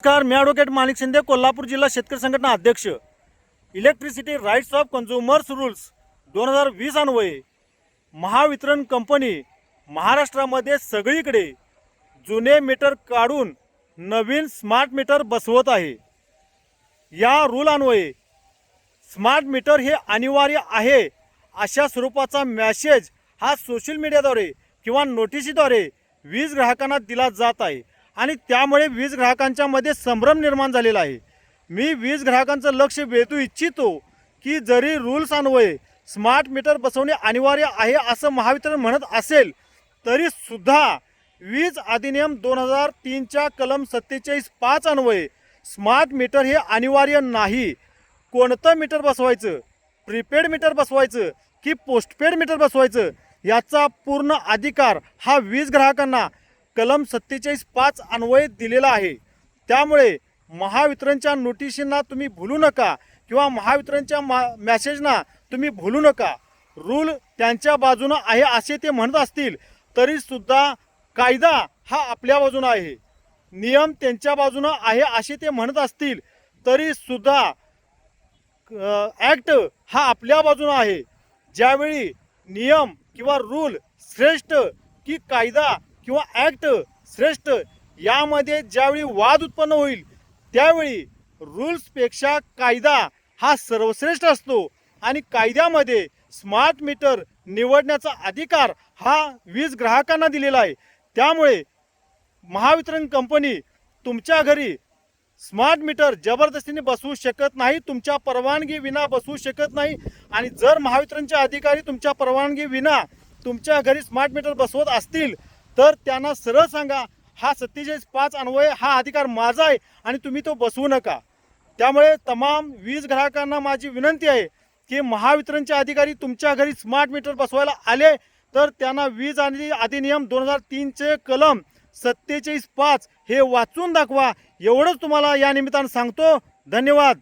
नमस्कार, मी ॲडव्होकेट माणिक शिंदे, कोल्हापूर जिल्हा शेतकरी संघटना अध्यक्ष. Electricity rights of consumers rules 2020 अन्वये महावितरण कंपनी महाराष्ट्रामध्ये सगळीकडे जुने मीटर काढून नवीन स्मार्ट मीटर बसवत आहे. या रूल अन्वये स्मार्ट मीटर हे अनिवार्य आहे अशा स्वरूपाचा मॅसेज हा सोशल मीडियाद्वारे किंवा नोटिशीद्वारे वीज ग्राहकांना दिला जात आहे आणि त्यामुळे वीज ग्राहकांच्या मध्ये संभ्रम निर्माण झालेला आहे. मी वीज ग्राहकांचं लक्ष वेधू इच्छितो की जरी रूल्स अन्वये स्मार्ट मीटर बसवणे अनिवार्य आहे असं महावितरण म्हणत असेल तरी सुद्धा वीज अधिनियम 2003च्या कलम 47(5) अन्वये स्मार्ट मीटर हे अनिवार्य नाही. कोणतं मीटर बसवायचं, प्रीपेड मीटर बसवायचं की पोस्टपेड मीटर बसवायचं याचा पूर्ण अधिकार हा वीज ग्राहकांना कलम 47(5) अन्वये दिलेला आहे. त्यामुळे महावितरणच्या नोटिशींना तुम्ही भूलू नका किंवा महावितरणच्या मॅसेजना तुम्ही भूलू नका. रूल त्यांच्या बाजूनं आहे असे ते म्हणत असतील तरीसुद्धा कायदा हा आपल्या बाजूनं आहे. नियम त्यांच्या बाजूनं आहे असे ते म्हणत असतील तरीसुद्धा ॲक्ट हा आपल्या बाजूनं आहे. ज्यावेळी नियम किंवा रूल श्रेष्ठ की कायदा किंवा ॲक्ट श्रेष्ठ यामध्ये ज्यावेळी वाद उत्पन्न होईल त्यावेळी रूल्सपेक्षा कायदा हा सर्वश्रेष्ठ असतो आणि कायद्यामध्ये स्मार्ट मीटर निवडण्याचा अधिकार हा वीज ग्राहकांना दिलेला आहे. त्यामुळे महावितरण कंपनी तुमच्या घरी स्मार्ट मीटर जबरदस्तीने बसवू शकत नाही, तुमच्या परवानगी विना बसवू शकत नाही. आणि जर महावितरणचे अधिकारी तुमच्या परवानगी विना तुमच्या घरी स्मार्ट मीटर बसवत असतील तर त्यांना सरळ सांगा हा 47(5) अन्वये हा अधिकार माझा आहे आणि तुम्ही तो बसवू नका. त्यामुळे तमाम वीज ग्राहकांना माझी विनंती आहे की महावितरणचे अधिकारी तुमच्या घरी स्मार्ट मीटर बसवायला आले तर त्यांना वीज आणि अधिनियम 2003चे कलम 47(5) हे वाचून दाखवा. एवढंच तुम्हाला या निमित्तानं सांगतो. धन्यवाद.